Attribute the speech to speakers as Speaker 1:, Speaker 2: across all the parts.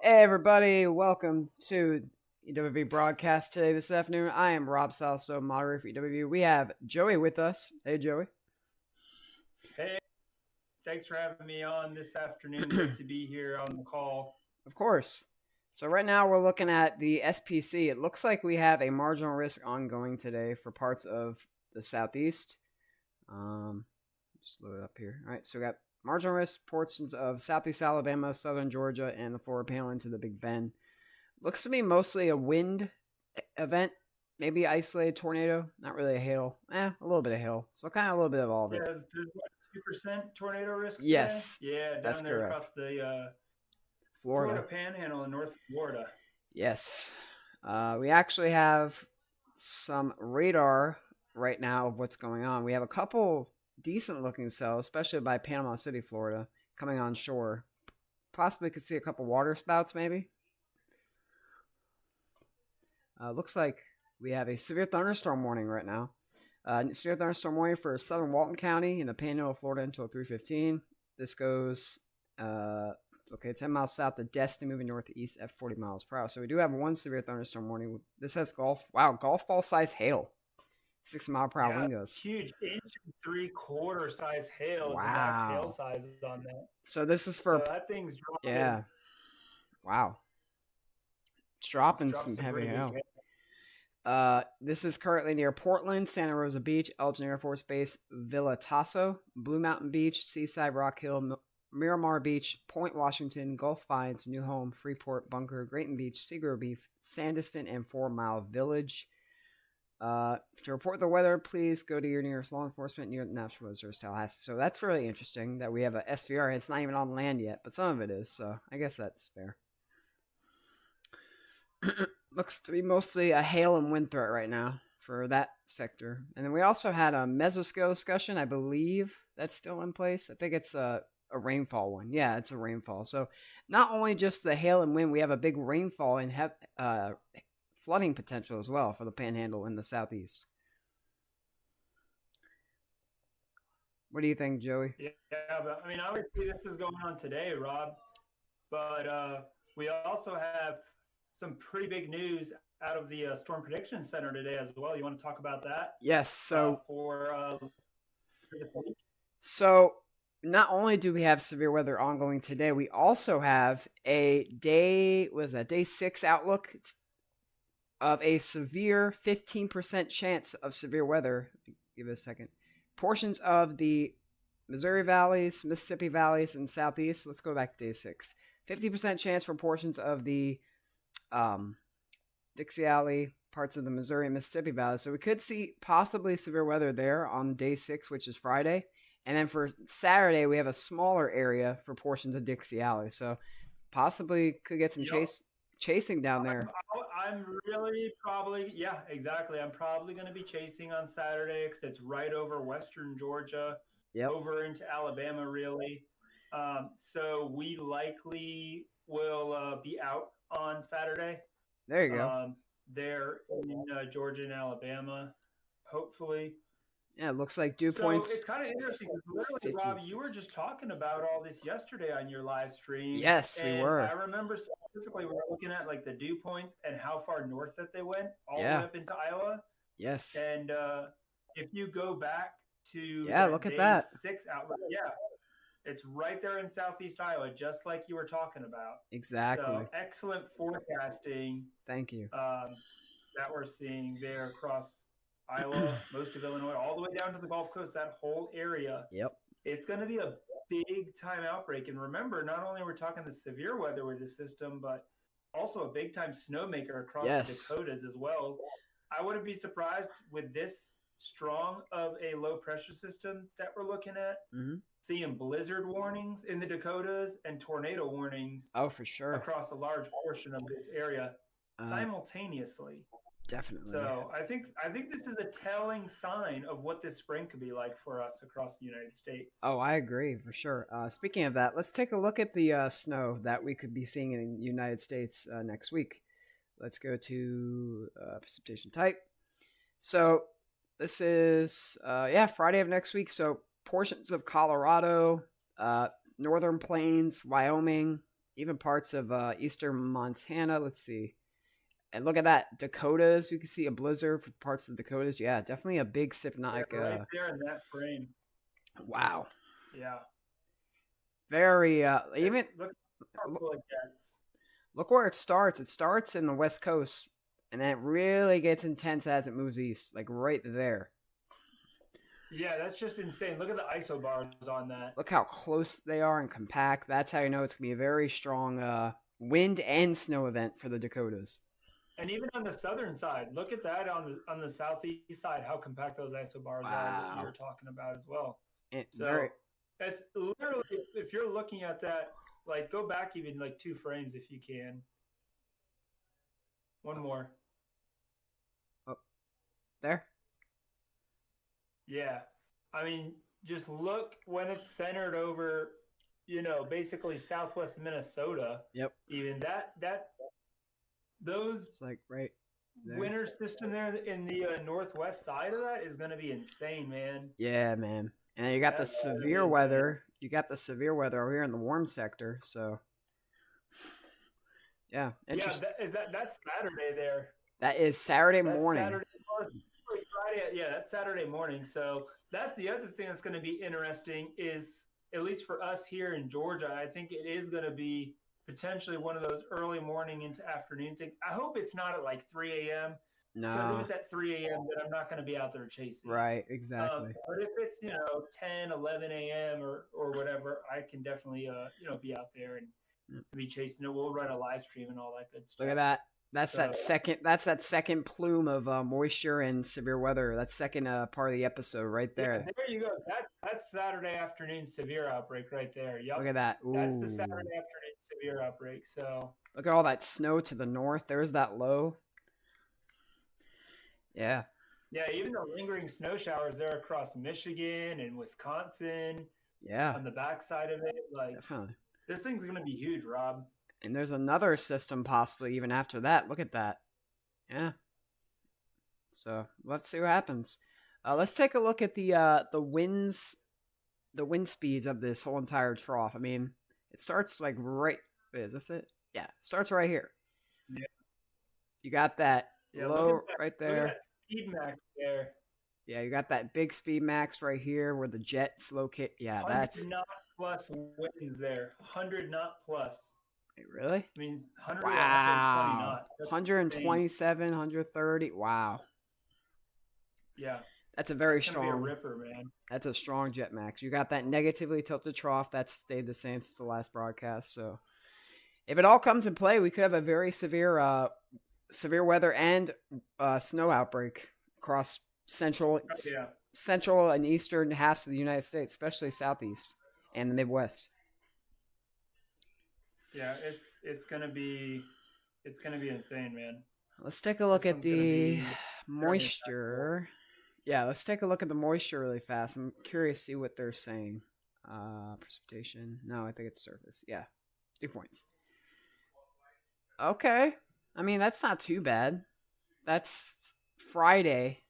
Speaker 1: Hey everybody, welcome to EWV broadcast today this afternoon. I am Rob Salso, moderator for EWV. We have Joey with us. Hey Joey.
Speaker 2: Hey, thanks for having me on this afternoon. Great to be here on the call.
Speaker 1: Of course. So right now we're looking at the SPC. It looks like we have a marginal risk ongoing today for parts of the southeast. Just load it up here. All right, so we got marginal risk portions of southeast Alabama, southern Georgia, and the Florida Panhandle into the Big Bend. Looks to be mostly a wind event, maybe isolated tornado, not really a hail. A little bit of hail. So kind of a little bit of all of it.
Speaker 2: Yeah, there's what, 2% tornado risk today?
Speaker 1: Yes.
Speaker 2: Yeah,
Speaker 1: that's
Speaker 2: down there
Speaker 1: correct.
Speaker 2: across the
Speaker 1: Florida
Speaker 2: Panhandle in North Florida.
Speaker 1: Yes. We actually have some radar right now of what's going on. We have a couple decent looking cells, especially by Panama City, Florida, coming on shore. Possibly could see a couple water spouts maybe. Looks like we have a severe thunderstorm warning right now. Severe thunderstorm warning for southern Walton County in the Panhandle of Florida until 3:15. This goes, it's okay, 10 miles south of Destiny, moving northeast at 40 miles per hour. So we do have one severe thunderstorm warning. This has golf ball size hail. 6 mile per hour wind gusts.
Speaker 2: Huge 1.75 inch size hail. Wow. Is the max hail size on that.
Speaker 1: So this is for.
Speaker 2: So that thing's dropping.
Speaker 1: Yeah. Wow. It's dropping some heavy hail. This is currently near Portland, Santa Rosa Beach, Elgin Air Force Base, Villa Tasso, Blue Mountain Beach, Seaside Rock Hill, Miramar Beach, Point Washington, Gulf Pines, New Home, Freeport, Bunker, Grayton Beach, Seagrove Beach, Sandiston, and 4 Mile Village. To report the weather, please go to your nearest law enforcement near the National Reserve, Tallahassee. So that's really interesting that we have a SVR. It's not even on land yet, but some of it is, so I guess that's fair. Looks to be mostly a hail and wind threat right now for that sector. And then we also had a mesoscale discussion. I believe that's still in place. I think it's a rainfall one. Yeah, it's a rainfall. So not only just the hail and wind, we have a big rainfall and flooding potential as well for the Panhandle in the southeast. What do you think, Joey?
Speaker 2: Yeah, but I mean, obviously this is going on today, Rob. But we also have some pretty big news out of the Storm Prediction Center today as well. You want to talk about that?
Speaker 1: Yes. So
Speaker 2: for this week?
Speaker 1: So not only do we have severe weather ongoing today, we also have a day 6 outlook of a severe 15% chance of severe weather. Give it a second. Portions of the Missouri valleys, Mississippi valleys, and southeast. Let's go back to day 6. 50% chance for portions of the Dixie Alley, parts of the Missouri and Mississippi valleys. So we could see possibly severe weather there on day 6, which is Friday. And then for Saturday, we have a smaller area for portions of Dixie Alley. So possibly could get some chasing down there.
Speaker 2: I'm really probably, yeah, exactly. I'm probably going to be chasing on Saturday because it's right over western Georgia, over into Alabama, really. So we likely will be out on Saturday.
Speaker 1: There you go.
Speaker 2: There in Georgia and Alabama, hopefully.
Speaker 1: Yeah, it looks like dew points.
Speaker 2: So it's kind of interesting because literally, Rob, you were just talking about all this yesterday on your live stream.
Speaker 1: Yes, we were.
Speaker 2: I remember specifically we were looking at like the dew points and how far north that they went, all the way up into Iowa.
Speaker 1: Yes.
Speaker 2: And if you go back to
Speaker 1: look at that
Speaker 2: 6 outlet, it's right there in southeast Iowa, just like you were talking about.
Speaker 1: Exactly.
Speaker 2: So excellent forecasting.
Speaker 1: Thank you.
Speaker 2: That we're seeing there across Iowa, most of Illinois, all the way down to the Gulf Coast, that whole area.
Speaker 1: Yep.
Speaker 2: It's going to be a big time outbreak. And remember, not only are we talking the severe weather with the system, but also a big time snowmaker across the Dakotas as well. I wouldn't be surprised with this strong of a low pressure system that we're looking at, seeing blizzard warnings in the Dakotas and tornado warnings.
Speaker 1: Oh, for sure.
Speaker 2: Across a large portion of this area simultaneously.
Speaker 1: Definitely.
Speaker 2: So I think this is a telling sign of what this spring could be like for us across the United States.
Speaker 1: Oh, I agree for sure. Speaking of that, let's take a look at the snow that we could be seeing in the United States next week. Let's go to precipitation type. So this is Friday of next week. So portions of Colorado, northern plains, Wyoming, even parts of eastern Montana. Let's see. And look at that, Dakotas. You can see a blizzard for parts of the Dakotas. Yeah, definitely a big cyclonic.
Speaker 2: Yeah, right there in that frame.
Speaker 1: Wow.
Speaker 2: Yeah.
Speaker 1: Very even
Speaker 2: look
Speaker 1: where it starts. It starts in the West Coast, and then it really gets intense as it moves east, like right there.
Speaker 2: Yeah, that's just insane. Look at the isobars on that.
Speaker 1: Look how close they are and compact. That's how you know it's gonna be a very strong wind and snow event for the Dakotas.
Speaker 2: And even on the southern side, look at that on the southeast side, how compact those isobars are that you're talking about as well. It's literally, if you're looking at that, like go back even like 2 frames if you can. One more.
Speaker 1: Oh, there.
Speaker 2: Yeah, I mean, just look when it's centered over, basically southwest Minnesota.
Speaker 1: Yep.
Speaker 2: Even those.
Speaker 1: It's like right
Speaker 2: there. Winter system there in the northwest side of that is going to be insane, man.
Speaker 1: Yeah, man. And you got the severe weather. You got the severe weather over here in the warm sector. So, yeah, interesting.
Speaker 2: Yeah, that's Saturday there.
Speaker 1: That is Saturday morning.
Speaker 2: Friday, yeah, that's Saturday morning. So that's the other thing that's going to be interesting is, at least for us here in Georgia, I think it is going to be potentially one of those early morning into afternoon things. I hope it's not at like 3 a.m.
Speaker 1: No.
Speaker 2: Because if it's at 3 a.m., then I'm not going to be out there chasing.
Speaker 1: Right, exactly.
Speaker 2: But if it's, 10, 11 a.m. or whatever, I can definitely, be out there and be chasing it. We'll run a live stream and all that good stuff.
Speaker 1: Look at that. That's that second plume of moisture and severe weather. That second part of the episode right there.
Speaker 2: Yeah, there you go. That's Saturday afternoon severe outbreak right there. Yep.
Speaker 1: Look at that. Ooh.
Speaker 2: That's the Saturday afternoon severe outbreak. So
Speaker 1: look at all that snow to the north. There's that low. Yeah.
Speaker 2: Yeah, even the lingering snow showers there across Michigan and Wisconsin.
Speaker 1: Yeah.
Speaker 2: On the backside of it. Like, definitely. This thing's going to be huge, Rob.
Speaker 1: And there's another system possibly even after that. Look at that. Yeah. So let's see what happens. Let's take a look at the wind speeds of this whole entire trough. I mean, it starts like right. Wait, is this it? Yeah, it starts right here.
Speaker 2: Yeah.
Speaker 1: You got that low right there.
Speaker 2: Look at that speed max there.
Speaker 1: Yeah, you got that big speed max right here where the jet's located. Yeah, that's
Speaker 2: 100 knot plus winds there. 100 knot plus.
Speaker 1: Wait, really?
Speaker 2: I mean, 100
Speaker 1: wow. 127, 130. Wow.
Speaker 2: Yeah.
Speaker 1: That's a very strong.
Speaker 2: Be a ripper, man.
Speaker 1: That's a strong jet max. You got that negatively tilted trough that's stayed the same since the last broadcast. So, if it all comes in play, we could have a very severe weather and snow outbreak across central and eastern halves of the United States, especially southeast and the Midwest.
Speaker 2: Yeah, it's gonna be insane, man.
Speaker 1: Let's take a look at the moisture. Yeah, let's take a look at the moisture really fast. I'm curious to see what they're saying. Precipitation. No, I think it's surface. Yeah, 2 points. Okay. I mean, that's not too bad. That's Friday.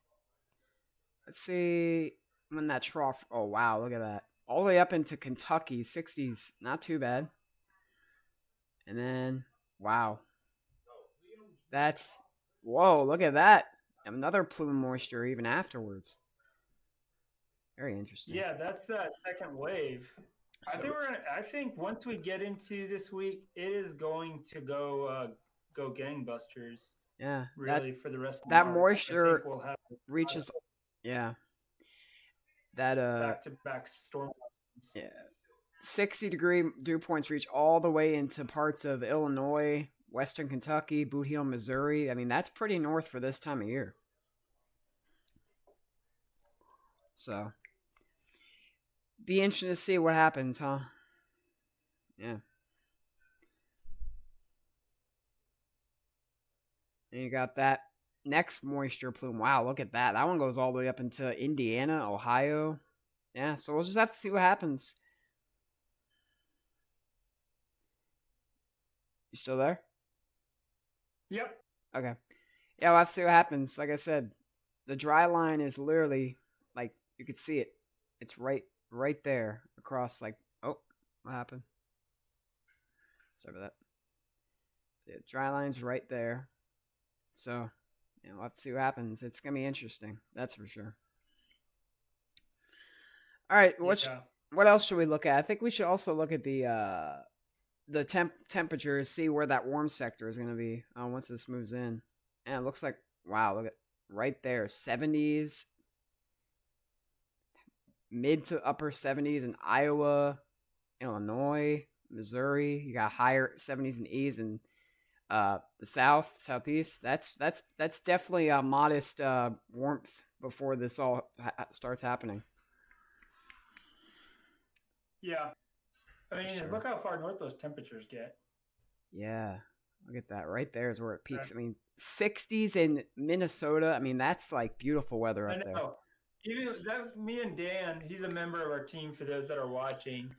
Speaker 1: Let's see when that trough. Oh, wow. Look at that. All the way up into Kentucky, 60s. Not too bad. And then, wow. Whoa, look at that. Another plume of moisture even afterwards. Very interesting.
Speaker 2: Yeah, that's that second wave. I think once we get into this week, it is going to go gangbusters.
Speaker 1: Yeah,
Speaker 2: really for the rest of
Speaker 1: that moisture reaches. Yeah, that
Speaker 2: back-to-back storm.
Speaker 1: Yeah, 60-degree dew points reach all the way into parts of Illinois, Western Kentucky, Boot Heel, Missouri. I mean, that's pretty north for this time of year. So, be interesting to see what happens, huh? Yeah. And you got that next moisture plume. Wow, look at that. That one goes all the way up into Indiana, Ohio. Yeah, so we'll just have to see what happens. You still there?
Speaker 2: Yep.
Speaker 1: Okay. Yeah, we'll have to see what happens. Like I said, the dry line is literally, like, you could see it. It's right there across, like, oh, what happened? Sorry about that. The dry line's right there. So, we'll have to see what happens. It's going to be interesting. That's for sure. All right. What else should we look at? I think we should also look at the temperatures, see where that warm sector is going to be once this moves in. And it looks like, wow, look at right there, 70s, mid to upper 70s in Iowa, Illinois, Missouri. You got higher 70s and 80s in the southeast. That's definitely a modest warmth before this all starts happening.
Speaker 2: Yeah. I mean, look how far north those temperatures get.
Speaker 1: Yeah. Look at that. Right there is where it peaks. I mean, 60s in Minnesota. I mean, that's like beautiful weather up there.
Speaker 2: Even me and Dan, he's a member of our team for those that are watching.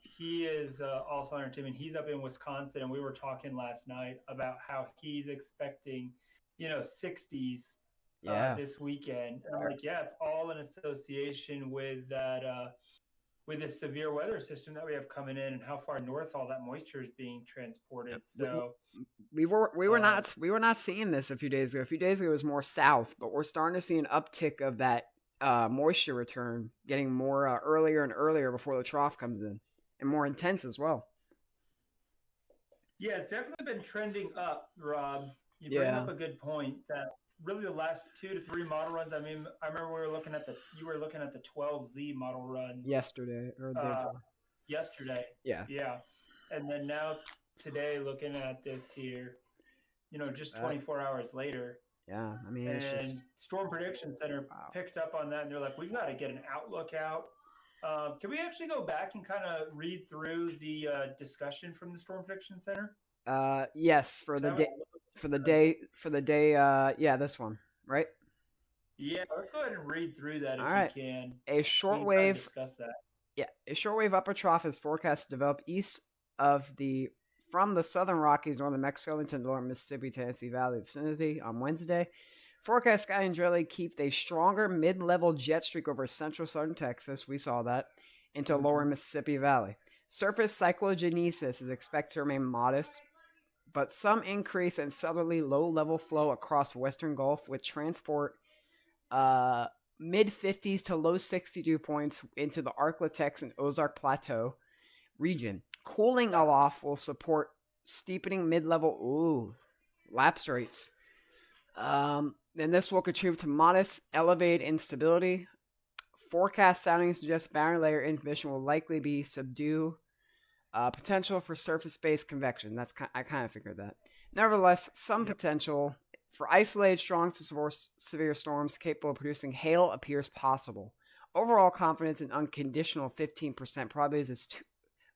Speaker 2: He is also on our team, and he's up in Wisconsin. And we were talking last night about how he's expecting, 60s this weekend. And I'm like, yeah, it's all in association with that, with this severe weather system that we have coming in, and how far north all that moisture is being transported. So
Speaker 1: we were not seeing this a few days ago. A few days ago it was more south, but we're starting to see an uptick of that moisture return, getting more earlier and earlier before the trough comes in, and more intense as well.
Speaker 2: Yeah, it's definitely been trending up, Rob. You bring up a good point that really the last 2 to 3 model runs. I mean, I remember you were looking at the 12Z model run
Speaker 1: yesterday or the day before.
Speaker 2: Yesterday. Yeah. And then now today looking at this here, just 24 hours later.
Speaker 1: Yeah, I mean, it's just
Speaker 2: Storm Prediction Center picked up on that, and they're like, we've got to get an outlook out. Can we actually go back and kind of read through the discussion from the Storm Prediction Center?
Speaker 1: Yes, for the day. Yeah, this one, right?
Speaker 2: Yeah, let's go ahead and read through that if you can.
Speaker 1: A shortwave.
Speaker 2: Discuss that.
Speaker 1: Yeah, a shortwave upper trough is forecast to develop east of from the southern Rockies, northern Mexico, into the northern Mississippi, Tennessee Valley vicinity on Wednesday. Forecast sky and drilling keep a stronger mid-level jet streak over central southern Texas. We saw that into lower Mississippi Valley. Surface cyclogenesis is expected to remain modest, but some increase in southerly low-level flow across western Gulf with transport mid-50s to low 60 dew points into the Arklatex and Ozark Plateau region. Cooling off will support steepening mid-level lapse rates. Then this will contribute to modest elevated instability. Forecast soundings suggest boundary layer information will likely be subdued. Potential for surface-based convection. I kind of figured that. Nevertheless, some potential for isolated strong to severe storms capable of producing hail appears possible. Overall confidence in unconditional 15% probabilities is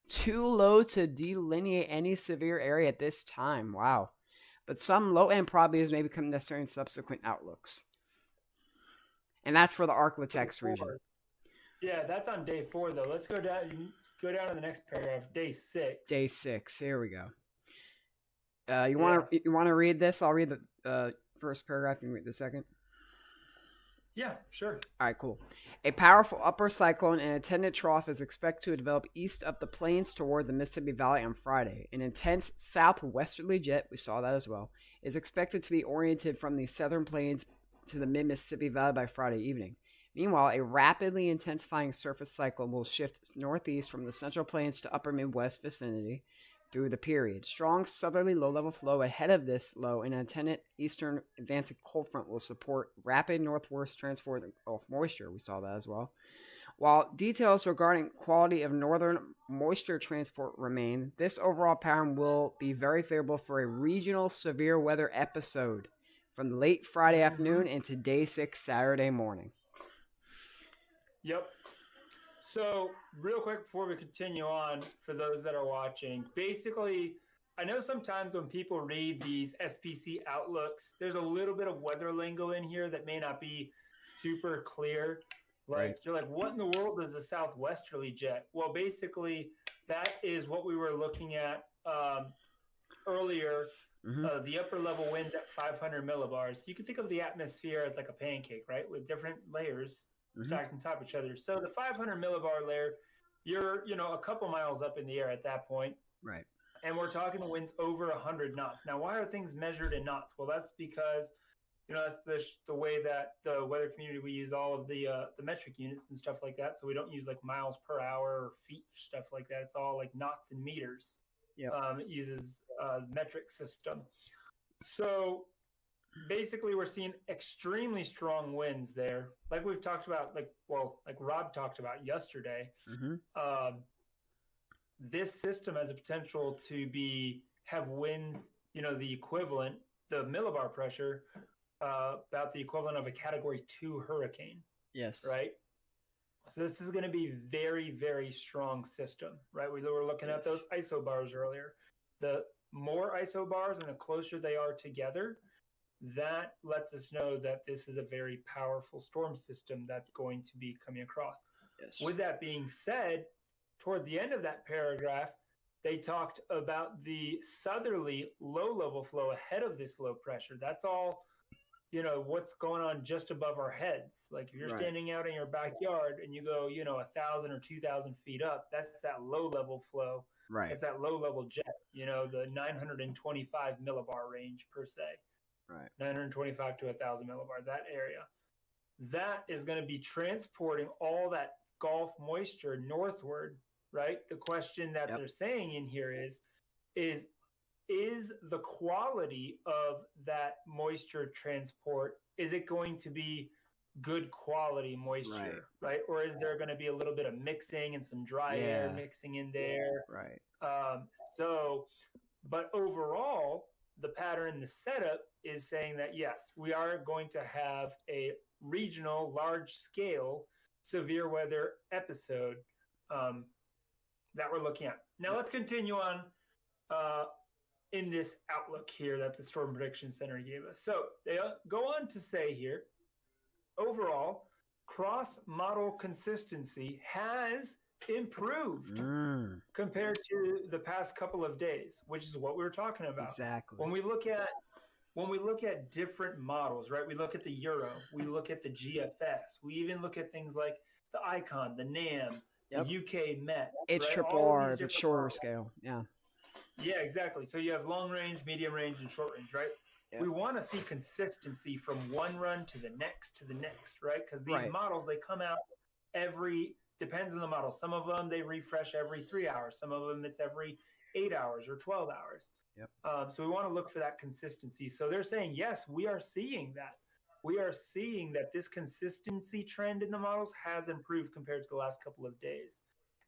Speaker 1: too low to delineate any severe area at this time. Wow. But some low-end probabilities may become necessary in subsequent outlooks. And that's for the Arklatex region.
Speaker 2: Yeah, that's on day 4, though. Let's go down to the next paragraph, day 6.
Speaker 1: Day 6. Here we go. You want to read this? I'll read the first paragraph. You can read the second.
Speaker 2: Yeah, sure.
Speaker 1: All right, cool. A powerful upper cyclone and attendant trough is expected to develop east of the plains toward the Mississippi Valley on Friday. An intense southwesterly jet, we saw that as well, is expected to be oriented from the southern plains to the mid-Mississippi Valley by Friday evening. Meanwhile, a rapidly intensifying surface cyclone will shift northeast from the central plains to upper Midwest vicinity through the period. Strong southerly low-level flow ahead of this low and attendant eastern advancing cold front will support rapid northwest transport of moisture. We saw that as well. While details regarding quality of northern moisture transport remain, this overall pattern will be very favorable for a regional severe weather episode from late Friday afternoon into day 6 Saturday morning.
Speaker 2: Yep. So, real quick before we continue on, for those that are watching, basically, I know sometimes when people read these SPC outlooks, there's a little bit of weather lingo in here that may not be super clear. You're like, what in the world is a southwesterly jet? Well, basically, that is what we were looking at earlier. The upper level wind at 500 millibars. You can think of the atmosphere as like a pancake, right? With different layers stacked on top of each other. So the 500 millibar layer, you're a couple miles up in the air at that point.
Speaker 1: Right.
Speaker 2: and we're talking winds over 100 knots. Now, why are things measured in knots? Well, that's because that's the way that the weather community, we use all of the metric units and stuff like that. So we don't use like miles per hour or feet, stuff like that. It's all like knots and meters.
Speaker 1: Yep.
Speaker 2: It uses a metric system. So basically, we're seeing extremely strong winds there, like we've talked about, like Rob talked about yesterday. This system has a potential to have winds, the equivalent, the millibar pressure, about the equivalent of a Category 2 hurricane.
Speaker 1: Yes.
Speaker 2: Right? So this is going to be very, very strong system, right? We were looking at those isobars earlier. The more isobars and the closer they are together, that lets us know that this is a very powerful storm system that's going to be coming across.
Speaker 1: Yes.
Speaker 2: With that being said, toward the end of that paragraph, they talked about the southerly low-level flow ahead of this low pressure. That's all, what's going on just above our heads. Like if you're standing out in your backyard and you go, 1,000 or 2,000 feet up, that's that low-level flow.
Speaker 1: Right.
Speaker 2: It's that low-level jet, the 925 millibar range per se.
Speaker 1: Right.
Speaker 2: 925 to 1,000 millibar, that area. That is going to be transporting all that Gulf moisture northward, right? The question that they're saying in here is the quality of that moisture transport, is it going to be good quality moisture, right? Or is there going to be a little bit of mixing and some dry air mixing in there?
Speaker 1: Right.
Speaker 2: But overall, the pattern, the setup is saying that, yes, we are going to have a regional, large-scale severe weather episode that we're looking at. Now, let's continue on in this outlook here that the Storm Prediction Center gave us. So they go on to say here, overall, cross-model consistency has improved compared to the past couple of days, which is what we were talking about.
Speaker 1: Exactly.
Speaker 2: When we look at different models, right? We look at the Euro, we look at the GFS, we even look at things like the ICON, the NAM, the UK Met,
Speaker 1: HRRR, if it's shorter scale.
Speaker 2: Yeah, exactly. So you have long range, medium range, and short range, right? We want to see consistency from one run to the next, right? Because these models, they come out depends on the model. Some of them, they refresh every 3 hours. Some of them, it's every 8 hours or 12 hours. So we want to look for that consistency. So they're saying, yes, we are seeing that. We are seeing that this consistency trend in the models has improved compared to the last couple of days.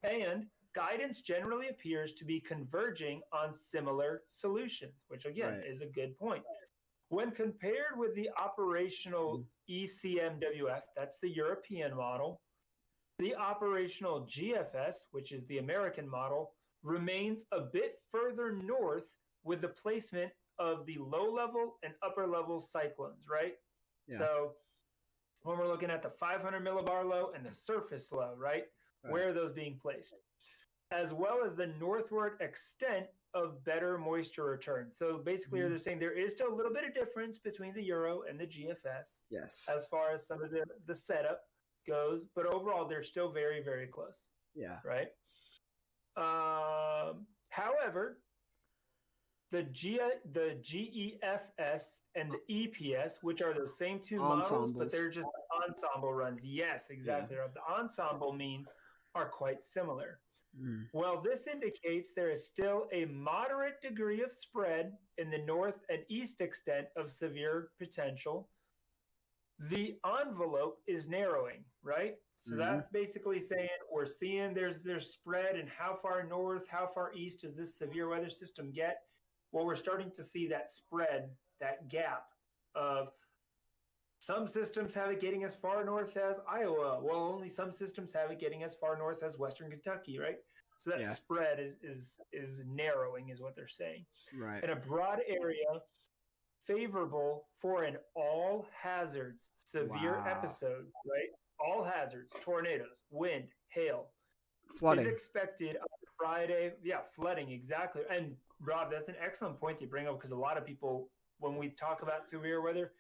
Speaker 2: And guidance generally appears to be converging on similar solutions, which again is a good point. When compared with the operational ECMWF, that's the European model, the operational GFS, which is the American model, remains a bit further north with the placement of the low-level and upper-level cyclones, right? So when we're looking at the 500 millibar low and the surface low, right? Where are those being placed? As well as the northward extent of better moisture return. So basically, they're saying there is still a little bit of difference between the Euro and the GFS as far as some of the setup goes, but overall, they're still very, very close. Right? However, the GEFS and the EPS, which are those same two models, but they're just ensemble runs. Yes, exactly. The ensemble means are quite similar. Well, this indicates there is still a moderate degree of spread in the north and east extent of severe potential. The envelope is narrowing, right? So that's basically saying we're seeing there's spread, and how far north, how far east does this severe weather system get? Well, we're starting to see that spread, that gap of some systems have it getting as far north as Iowa. Well, only some systems have it getting as far north as Western Kentucky, right? So that spread is narrowing, is what they're saying.
Speaker 1: Right.
Speaker 2: In a broad area, favorable for an all hazards severe episode, right? All hazards, tornadoes, wind, hail,
Speaker 1: flooding
Speaker 2: is expected on Friday. Flooding, exactly. And Rob, that's an excellent point to bring up, because a lot of people, when we talk about severe weather,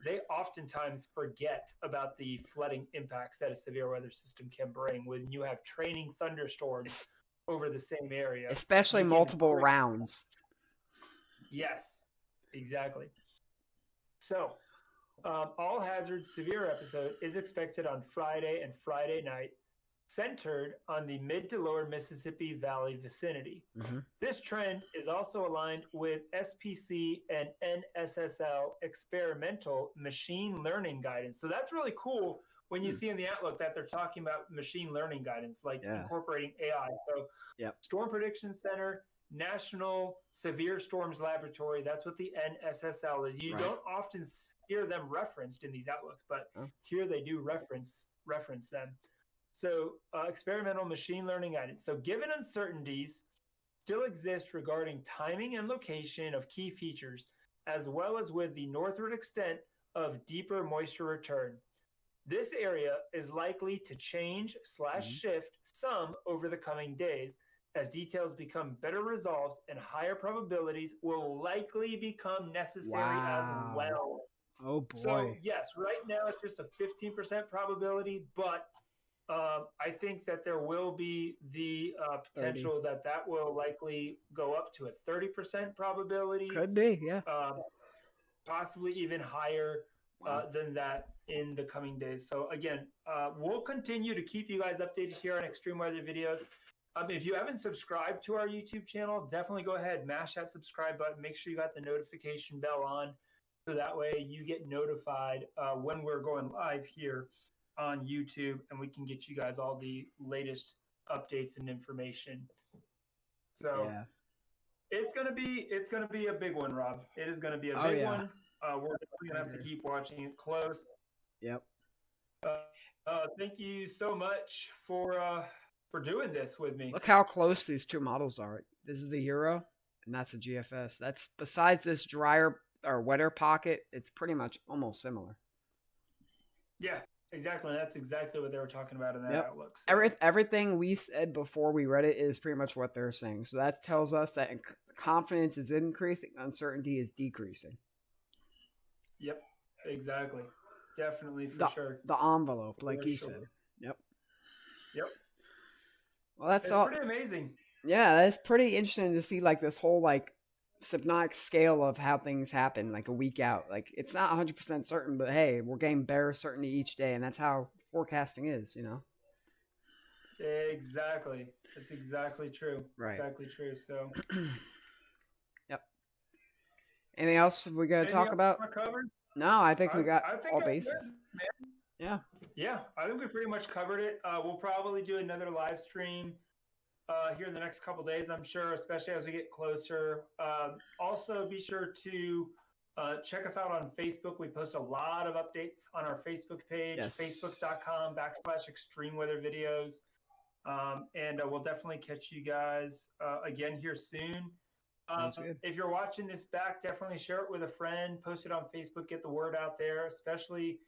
Speaker 2: they oftentimes forget about the flooding impacts that a severe weather system can bring when you have training thunderstorms over the same area.
Speaker 1: Especially multiple rounds.
Speaker 2: Yes, exactly. So, All Hazard Severe episode is expected on Friday and Friday night, centered on the mid to lower Mississippi Valley vicinity.
Speaker 1: Mm-hmm.
Speaker 2: This trend is also aligned with SPC and NSSL experimental machine learning guidance. So that's really cool when you see in the outlook that they're talking about machine learning guidance, like incorporating AI. So Storm Prediction Center, National Severe Storms Laboratory, that's what the NSSL is. You don't often hear them referenced in these outlooks, but here they do reference them. So experimental machine learning guidance. So given uncertainties still exist regarding timing and location of key features, as well as with the northward extent of deeper moisture return, this area is likely to change/shift some over the coming days as details become better resolved and higher probabilities will likely become necessary as well.
Speaker 1: Oh boy.
Speaker 2: So yes, right now it's just a 15% probability, but I think that there will be the potential that will likely go up to a 30% probability.
Speaker 1: Could be, yeah.
Speaker 2: Possibly even higher than that in the coming days. So again, we'll continue to keep you guys updated here on Extreme Weather videos. If you haven't subscribed to our YouTube channel, definitely go ahead, mash that subscribe button. Make sure you got the notification bell on so that way you get notified when we're going live here on YouTube, and we can get you guys all the latest updates and information. So it's gonna be a big one, Rob. It is gonna be a big one. We're gonna have to keep watching it close.
Speaker 1: Yep.
Speaker 2: Thank you so much for doing this with me.
Speaker 1: Look how close these two models are. This is the Euro, and that's a GFS. That's besides this drier or wetter pocket, it's pretty much almost similar.
Speaker 2: Yeah. Exactly. That's exactly what they were talking about in that outlook. So.
Speaker 1: Everything we said before we read it is pretty much what they're saying. So that tells us that confidence is increasing, uncertainty is decreasing.
Speaker 2: Yep. Exactly. Definitely, for sure.
Speaker 1: The envelope, like you said. Yep. Well,
Speaker 2: it's pretty amazing.
Speaker 1: Yeah, that's pretty interesting to see, like, this whole, like, hypnotic scale of how things happen, like a week out. Like, it's not 100% certain, but hey, we're getting better certainty each day, and that's how forecasting is, you know?
Speaker 2: Exactly. That's exactly true.
Speaker 1: Right.
Speaker 2: Exactly true. So
Speaker 1: yep. Anything else we got to talk about? No, I think we got all bases.
Speaker 2: Yeah, I think we pretty much covered it. We'll probably do another live stream here in the next couple days, I'm sure, especially as we get closer. Also, be sure to check us out on Facebook. We post a lot of updates on our Facebook page, facebook.com/extreme weather videos. And we'll definitely catch you guys again here soon.
Speaker 1: Sounds good.
Speaker 2: If you're watching this back, definitely share it with a friend, post it on Facebook, get the word out there, especially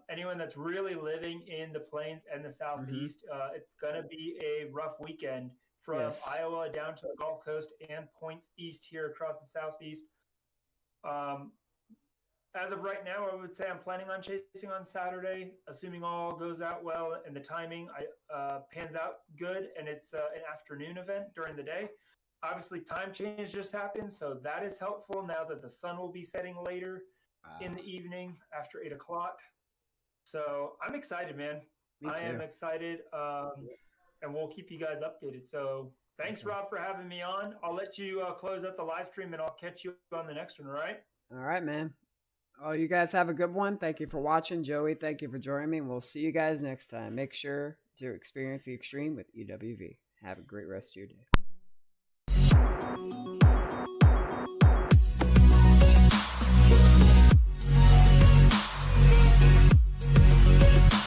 Speaker 2: anyone that's really living in the plains and the Southeast. It's going to be a rough weekend from Iowa down to the Gulf Coast and points east here across the Southeast. As of right now, I would say I'm planning on chasing on Saturday, assuming all goes out well and the timing pans out good, and it's an afternoon event during the day. Obviously, time change just happened, so that is helpful now that the sun will be setting later in the evening after 8 o'clock. So I'm excited, man. I am excited, and we'll keep you guys updated. So thanks, Rob, for having me on. I'll let you close out the live stream, and I'll catch you on the next one, all right?
Speaker 1: All right, man. Oh, you guys have a good one. Thank you for watching. Joey, thank you for joining me. We'll see you guys next time. Make sure to experience the extreme with EWV. Have a great rest of your day.